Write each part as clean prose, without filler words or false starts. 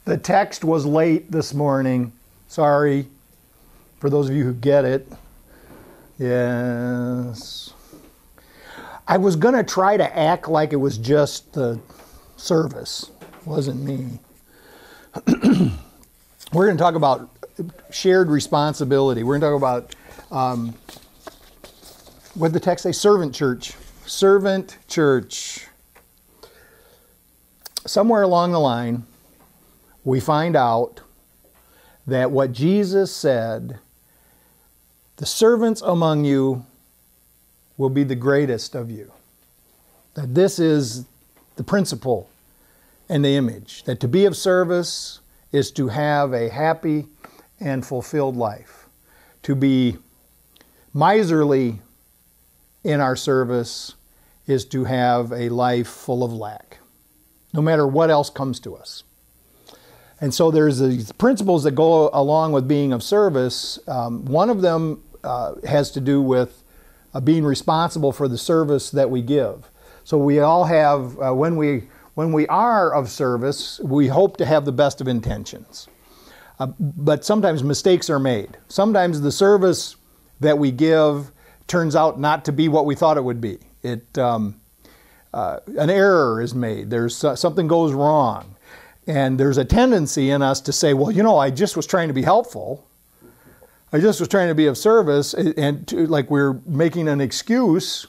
The text was late this morning. Sorry for those of you who get it. Yes. I was going to try to act like it was just the service. It wasn't me. We're going to talk about shared responsibility. We're going to talk about, what did the text say? Servant church. Servant church. Somewhere along the line, we find out that what Jesus said, the servants among you will be the greatest of you. That this is the principle and the image. That to be of service is to have a happy and fulfilled life. To be miserly in our service is to have a life full of lack, no matter what else comes to us. And so there's these principles that go along with being of service. One of them has to do with being responsible for the service that we give. So we all have, when we are of service, we hope to have the best of intentions. But sometimes mistakes are made. Sometimes the service that we give turns out not to be what we thought it would be. An error is made. There's something goes wrong. And there's a tendency in us to say, well, you know, I just was trying to be helpful. I just was trying to be of service, and like we're making an excuse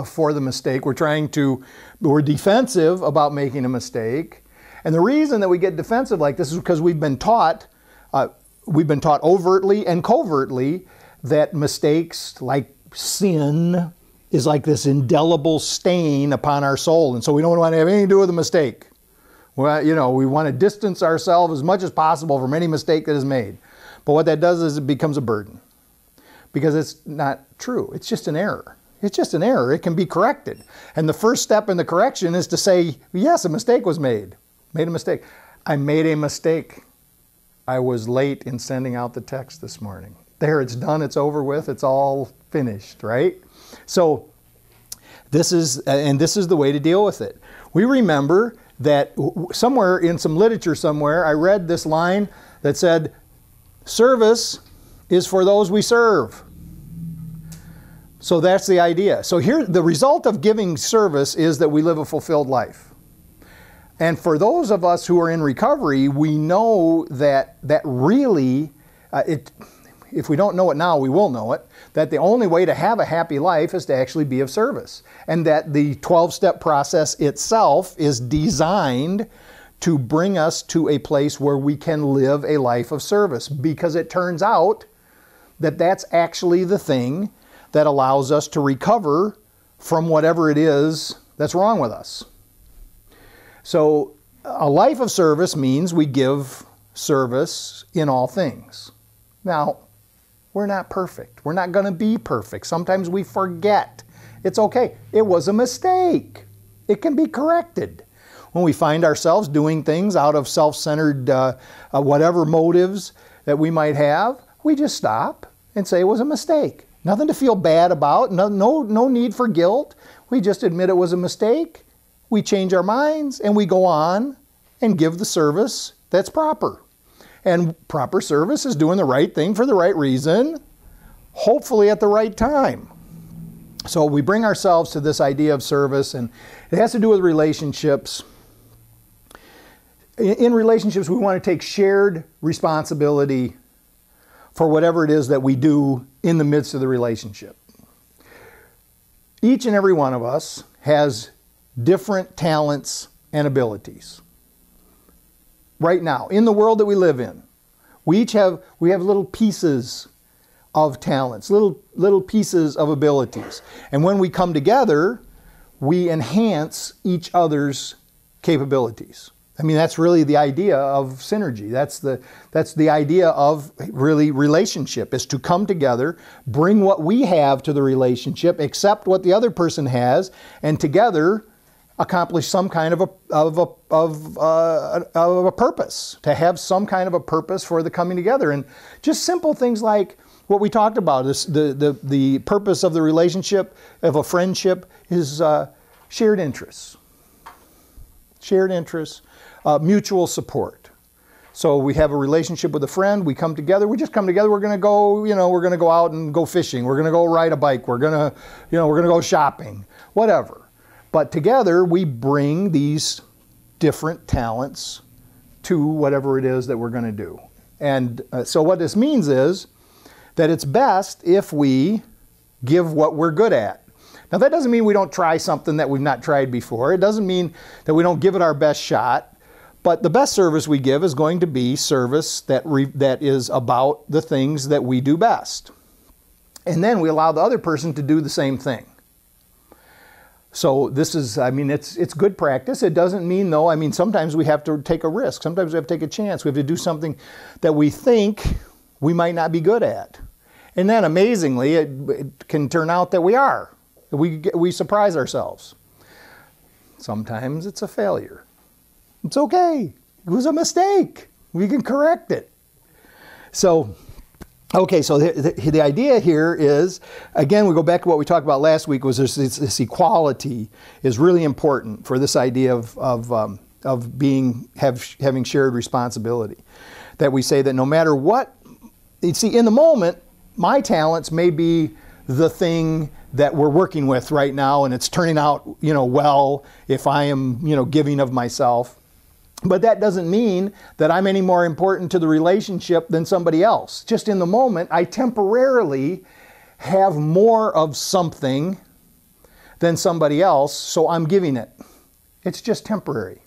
for the mistake. We're defensive about making a mistake. And the reason that we get defensive like this is because we've been taught overtly and covertly that mistakes, like sin, is like this indelible stain upon our soul. And so we don't want to have anything to do with a mistake. Well, you know, we want to distance ourselves as much as possible from any mistake that is made. But what that does is it becomes a burden. Because it's not true. It's just an error. It's just an error. It can be corrected. And the first step in the correction is to say, yes, a mistake was made. Made a mistake. I made a mistake. I was late in sending out the text this morning. There, it's done. It's over with. It's all finished, right? So this is the way to deal with it. We remember that somewhere in some literature somewhere, I read this line that said, service is for those we serve. So that's the idea. So here, the result of giving service is that we live a fulfilled life. And for those of us who are in recovery, we know that really, if we don't know it now, we will know it, that the only way to have a happy life is to actually be of service. And that the 12-step process itself is designed to bring us to a place where we can live a life of service. Because it turns out that that's actually the thing that allows us to recover from whatever it is that's wrong with us. So a life of service means we give service in all things. Now, we're not perfect. We're not going to be perfect. Sometimes we forget. It's okay. It was a mistake. It can be corrected. When we find ourselves doing things out of self-centered whatever motives that we might have, we just stop and say it was a mistake. Nothing to feel bad about. No need for guilt. We just admit it was a mistake. We change our minds and we go on and give the service that's proper. And proper service is doing the right thing for the right reason, hopefully at the right time. So we bring ourselves to this idea of service, and it has to do with relationships. In relationships, we want to take shared responsibility for whatever it is that we do in the midst of the relationship. Each and every one of us has different talents and abilities. Right now, in the world that we live in, we have little pieces of talents, little pieces of abilities. And when we come together, we enhance each other's capabilities. I mean, that's really the idea of synergy. That's the idea of really relationship, is to come together, bring what we have to the relationship, accept what the other person has, and together accomplish some kind of a purpose, to have some kind of a purpose for the coming together. And just simple things like what we talked about, is the purpose of the relationship, of a friendship, is shared interests. shared interests, mutual support. So we have a relationship with a friend, we come together, we just come together, we're going to go, we're going to go out and go fishing, we're going to go ride a bike, we're going to, we're going to go shopping, whatever. But together we bring these different talents to whatever it is that we're going to do. And so what this means is that it's best if we give what we're good at. Now that doesn't mean we don't try something that we've not tried before. It doesn't mean that we don't give it our best shot. But the best service we give is going to be service that is about the things that we do best. And then we allow the other person to do the same thing. So this is, it's good practice. It doesn't mean, though, sometimes we have to take a risk. Sometimes we have to take a chance. We have to do something that we think we might not be good at. And then amazingly, it can turn out that we are. We surprise ourselves. Sometimes it's a failure. It's okay. It was a mistake. We can correct it. So, okay, so the idea here is, again, we go back to what we talked about last week, was this equality is really important for this idea of having shared responsibility. That we say that no matter what, you see, in the moment, my talents may be the thing that we're working with right now, and it's turning out, well, if I am, giving of myself. But that doesn't mean that I'm any more important to the relationship than somebody else. Just in the moment, I temporarily have more of something than somebody else, so I'm giving it. It's just temporary.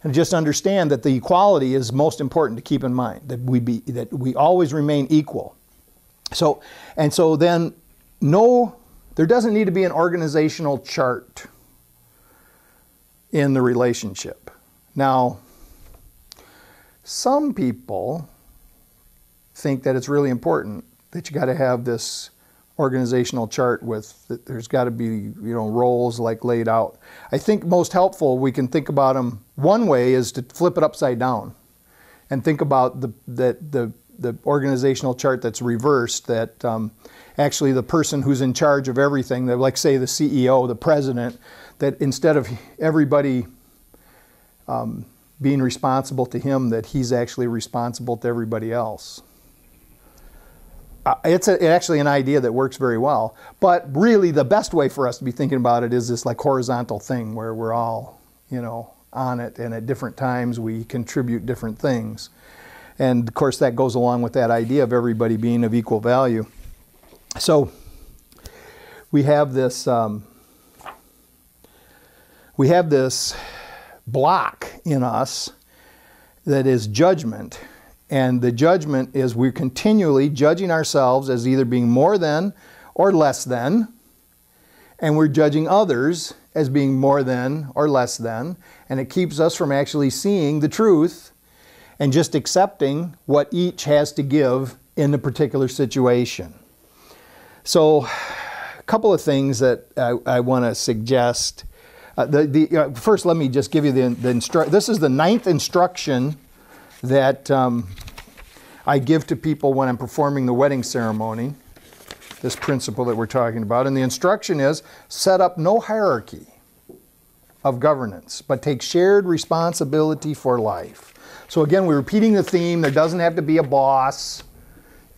And just understand that the equality is most important to keep in mind, that we always remain equal. So then, there doesn't need to be an organizational chart in the relationship. Now, some people think that it's really important that you got to have this organizational chart there's got to be, roles like laid out. I think most helpful, we can think about them, one way is to flip it upside down and think about the organizational chart that's reversed, that actually the person who's in charge of everything, like say the CEO, the president, that instead of everybody being responsible to him, that he's actually responsible to everybody else. It's actually an idea that works very well. But really the best way for us to be thinking about it is this like horizontal thing where we're all, on it, and at different times we contribute different things. And of course that goes along with that idea of everybody being of equal value. So we have this block in us that is judgment. And the judgment is we're continually judging ourselves as either being more than or less than. And we're judging others as being more than or less than. And it keeps us from actually seeing the truth and just accepting what each has to give in the particular situation. So a couple of things that I want to suggest. First, let me just give you this is the 9th instruction that I give to people when I'm performing the wedding ceremony, this principle that we're talking about. And the instruction is, set up no hierarchy of governance, but take shared responsibility for life. So again, we're repeating the theme. There doesn't have to be a boss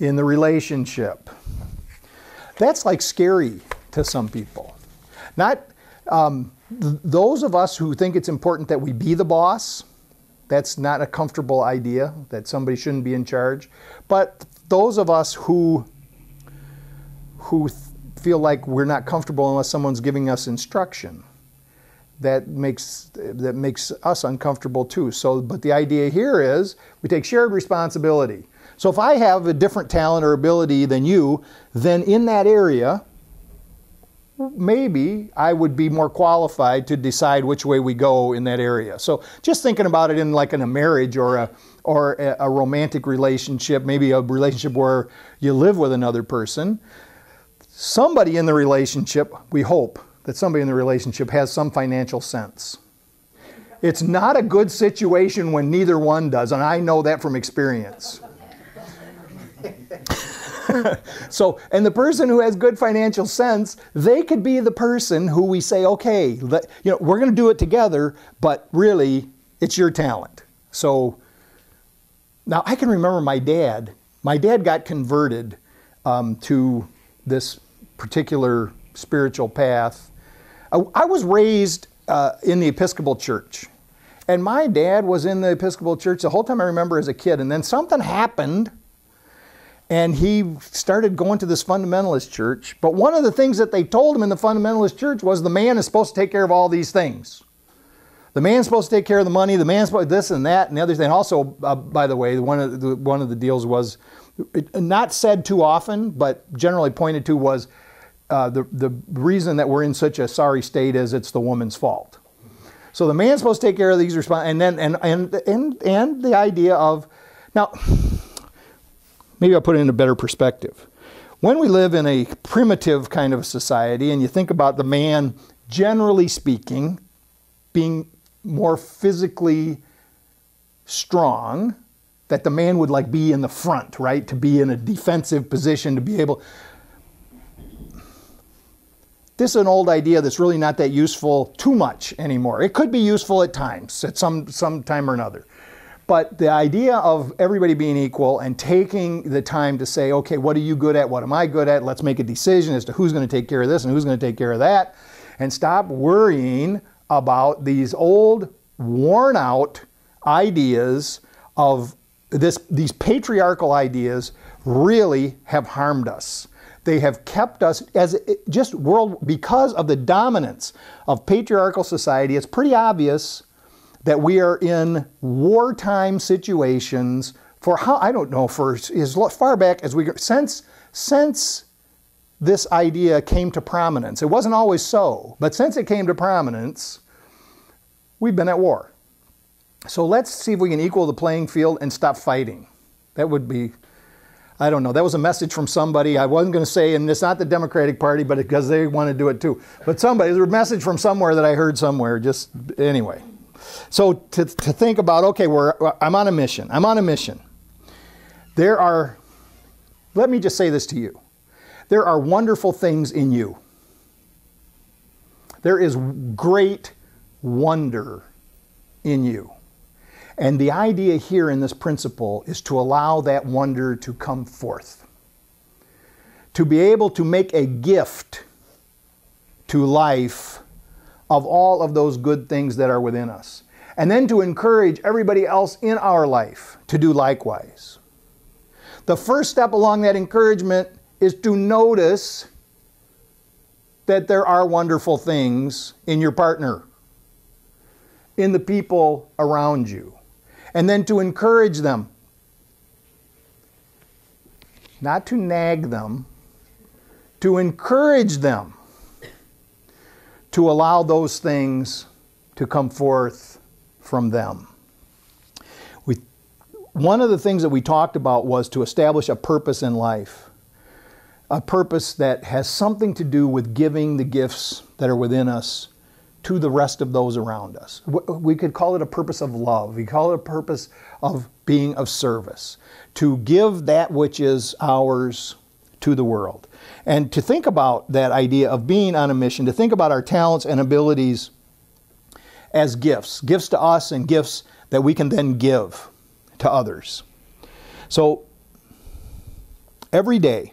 in the relationship. That's like scary to some people. Not those of us who think it's important that we be the boss. That's not a comfortable idea, that somebody shouldn't be in charge. But those of us who feel like we're not comfortable unless someone's giving us instruction, that makes us uncomfortable too. So, but the idea here is we take shared responsibility. So if I have a different talent or ability than you, then in that area, maybe I would be more qualified to decide which way we go in that area. So just thinking about it in a marriage or a romantic relationship, maybe a relationship where you live with another person, somebody in the relationship, we hope that somebody in the relationship has some financial sense. It's not a good situation when neither one does, and I know that from experience. So, and the person who has good financial sense, they could be the person who we say, okay, we're going to do it together, but really, it's your talent. So, now I can remember my dad. My dad got converted to this particular spiritual path. I was raised in the Episcopal Church. And my dad was in the Episcopal Church the whole time I remember as a kid. And then something happened, and he started going to this fundamentalist church. But one of the things that they told him in the fundamentalist church was the man is supposed to take care of all these things. The man's supposed to take care of the money. The man's supposed to this and that and the other thing. Also, by the way, one of the deals was, not said too often, but generally pointed to, was the reason that we're in such a sorry state is it's the woman's fault. So the man's supposed to take care of these and the idea of, now, maybe I'll put it in a better perspective. When we live in a primitive kind of society, and you think about the man, generally speaking, being more physically strong, that the man would like be in the front, right? To be in a defensive position, to be able. This is an old idea that's really not that useful too much anymore. It could be useful at times, at some time or another. But the idea of everybody being equal and taking the time to say, okay, what are you good at? What am I good at? Let's make a decision as to who's going to take care of this and who's going to take care of that. And stop worrying about these old, worn out ideas of these patriarchal ideas really have harmed us. They have kept us because of the dominance of patriarchal society. It's pretty obvious that we are in wartime situations for as far back as we go, since this idea came to prominence. It wasn't always so, but since it came to prominence, we've been at war. So let's see if we can equal the playing field and stop fighting. That would be, I don't know, that was a message from somebody. I wasn't going to say, and it's not the Democratic Party, but because they want to do it too. But there's a message from somewhere that I heard somewhere, just anyway. So to think about, okay, I'm on a mission. I'm on a mission. Let me just say this to you. There are wonderful things in you. There is great wonder in you. And the idea here in this principle is to allow that wonder to come forth. To be able to make a gift to life of all of those good things that are within us. And then to encourage everybody else in our life to do likewise. The first step along that encouragement is to notice that there are wonderful things in your partner, in the people around you. And then to encourage them. Not to nag them, to encourage them to allow those things to come forth from them. One of the things that we talked about was to establish a purpose in life. A purpose that has something to do with giving the gifts that are within us to the rest of those around us. We could call it a purpose of love. We call it a purpose of being of service. To give that which is ours to the world. And to think about that idea of being on a mission, to think about our talents and abilities as gifts. Gifts to us and gifts that we can then give to others. So, every day,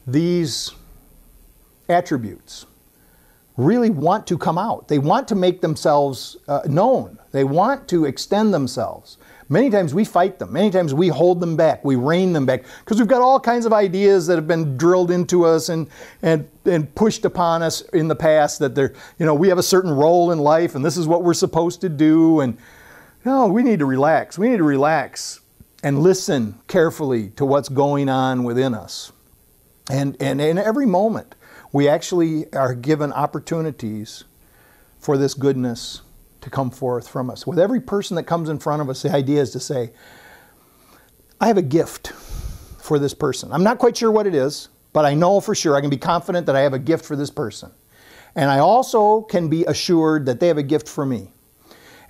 these attributes really want to come out. They want to make themselves known. They want to extend themselves. Many times we fight them. Many times we hold them back. We rein them back because we've got all kinds of ideas that have been drilled into us and pushed upon us in the past that we have a certain role in life and this is what we're supposed to do. And no, we need to relax. We need to relax and listen carefully to what's going on within us. And in every moment, we actually are given opportunities for this goodness to come forth from us. With every person that comes in front of us, the idea is to say, I have a gift for this person. I'm not quite sure what it is, but I know for sure, I can be confident that I have a gift for this person. And I also can be assured that they have a gift for me.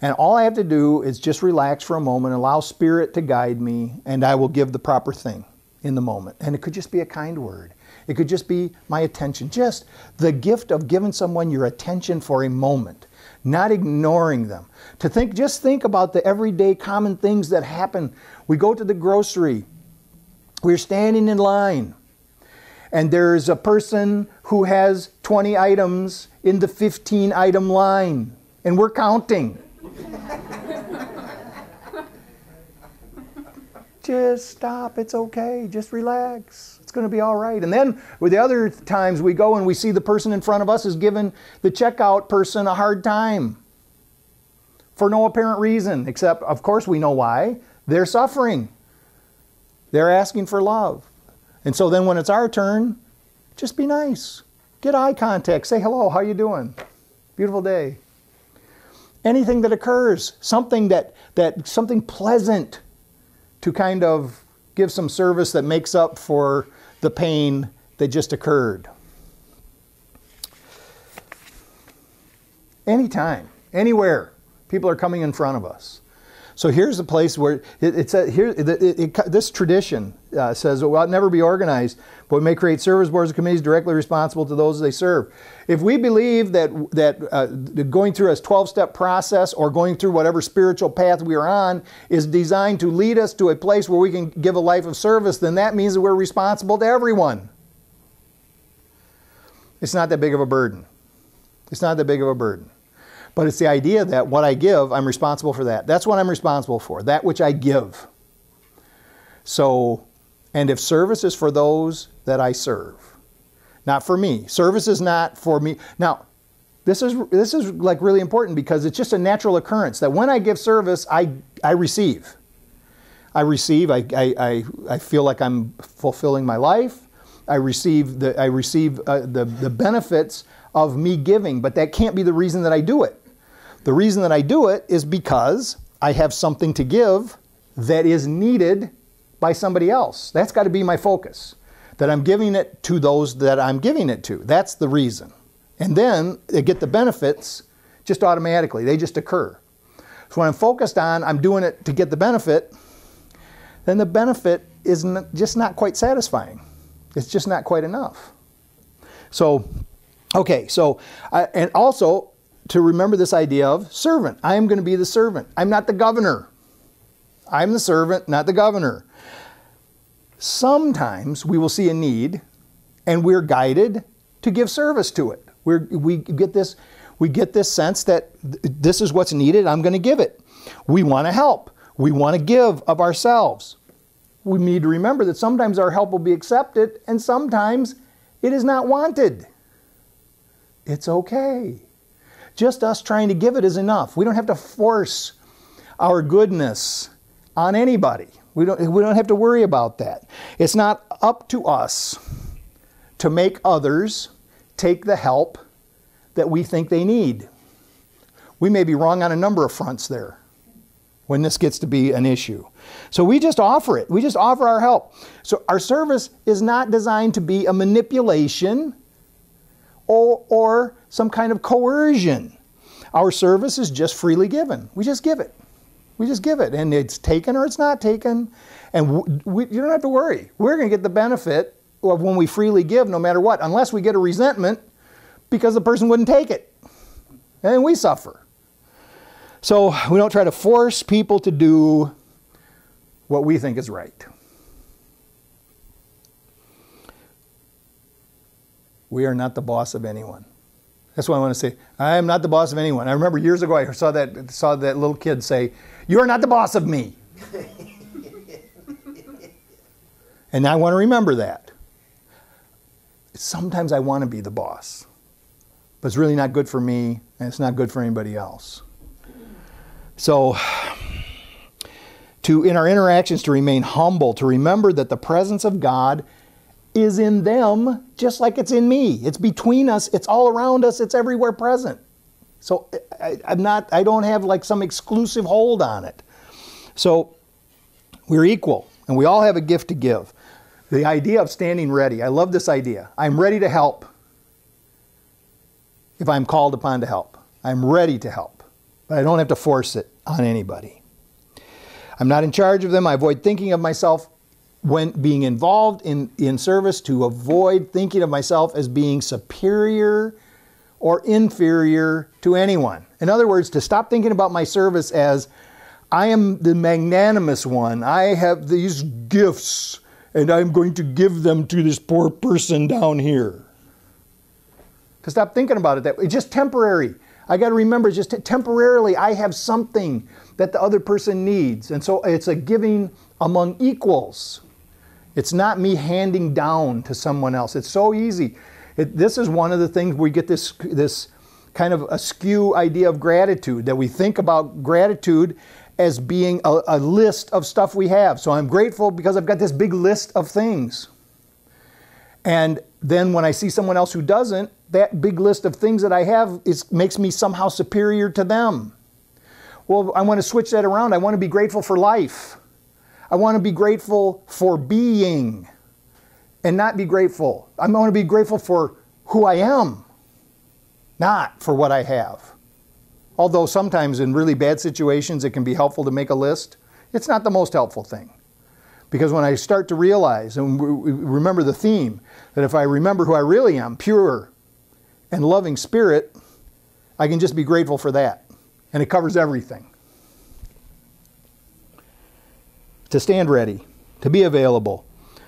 And all I have to do is just relax for a moment, allow Spirit to guide me, and I will give the proper thing in the moment. And it could just be a kind word. It could just be my attention. Just the gift of giving someone your attention for a moment, not ignoring them. Just think about the everyday common things that happen. We go to the grocery. We're standing in line. And there's a person who has 20 items in the 15-item line. And we're counting. Just stop. It's okay. Just relax. It's going to be all right. And then with the other times we go and we see the person in front of us is giving the checkout person a hard time for no apparent reason, except, of course, we know why. They're suffering. They're asking for love. And so then when it's our turn, just be nice. Get eye contact. Say hello. How you doing? Beautiful day. Anything that occurs, something something pleasant to kind of give some service that makes up for the pain that just occurred. Anytime, anywhere, people are coming in front of us. So here's a place where this tradition says it will never be organized, but we may create service boards and committees directly responsible to those they serve. If we believe that going through a 12-step process or going through whatever spiritual path we are on is designed to lead us to a place where we can give a life of service, then that means that we're responsible to everyone. It's not that big of a burden. It's not that big of a burden. But it's the idea that what I give, I'm responsible for that. That's what I'm responsible for, that which I give. So, and if service is for those that I serve, not for me. Service is not for me. Now, this is like really important because it's just a natural occurrence that when I give service, I receive. I receive. I feel like I'm fulfilling my life. I receive the benefits of me giving, but that can't be the reason that I do it. The reason that I do it is because I have something to give that is needed by somebody else. That's got to be my focus, that I'm giving it to those that I'm giving it to. That's the reason. And then they get the benefits just automatically. They just occur. So when I'm focused on, I'm doing it to get the benefit, then the benefit is just not quite satisfying. It's just not quite enough. So, okay, so, and also, to remember this idea of servant. I am going to be the servant. I'm not the governor. I'm the servant, not the governor. Sometimes we will see a need and we're guided to give service to it. We get this sense that this is what's needed, I'm going to give it. We want to help. We want to give of ourselves. We need to remember that sometimes our help will be accepted and sometimes it is not wanted. It's okay. Just us trying to give it is enough. We don't have to force our goodness on anybody. We don't have to worry about that. It's not up to us to make others take the help that we think they need. We may be wrong on a number of fronts there when this gets to be an issue. So we just offer it. We just offer our help. So our service is not designed to be a manipulation or some kind of coercion. Our service is just freely given. We just give it. We just give it. And it's taken or it's not taken. And you don't have to worry. We're going to get the benefit of when we freely give no matter what, unless we get a resentment because the person wouldn't take it. And we suffer. So we don't try to force people to do what we think is right. We are not the boss of anyone. That's what I want to say. I am not the boss of anyone. I remember years ago I saw that little kid say, "You are not the boss of me." And I want to remember that. Sometimes I want to be the boss. But it's really not good for me, and it's not good for anybody else. So, in our interactions, to remain humble, to remember that the presence of God is in them just like it's in me. It's between us, it's all around us, it's everywhere present. So I don't have like some exclusive hold on it. So we're equal and we all have a gift to give. The idea of standing ready, I love this idea. I'm ready to help if I'm called upon to help. I'm ready to help, but I don't have to force it on anybody. I'm not in charge of them. I avoid thinking of myself when being involved in service, to avoid thinking of myself as being superior or inferior to anyone. In other words, to stop thinking about my service as I am the magnanimous one. I have these gifts and I'm going to give them to this poor person down here. To stop thinking about it that way. It's just temporary. I got to remember, just temporarily, I have something that the other person needs. And so it's a giving among equals. It's not me handing down to someone else. It's so easy. This is one of the things we get this kind of askew idea of gratitude, that we think about gratitude as being a list of stuff we have. So I'm grateful because I've got this big list of things. And then when I see someone else who doesn't, that big list of things that I have makes me somehow superior to them. Well, I want to switch that around. I want to be grateful for life. I want to be grateful for being and not be grateful. I want to be grateful for who I am, not for what I have. Although sometimes in really bad situations it can be helpful to make a list, it's not the most helpful thing. Because when I start to realize, and remember the theme, that if I remember who I really am, pure and loving spirit, I can just be grateful for that. And it covers everything. To stand ready, to be available,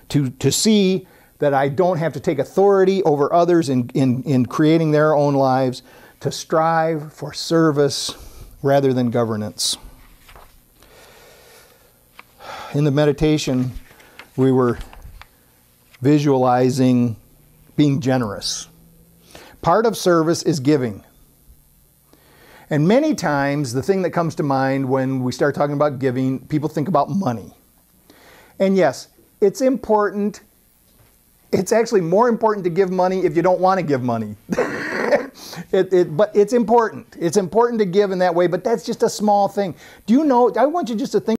to see that I don't have to take authority over others in creating their own lives, to strive for service rather than governance. In the meditation, we were visualizing being generous. Part of service is giving. And many times, the thing that comes to mind when we start talking about giving, people think about money. And yes, it's important. It's actually more important to give money if you don't want to give money. But it's important. It's important to give in that way, but that's just a small thing. Do you know, I want you just to think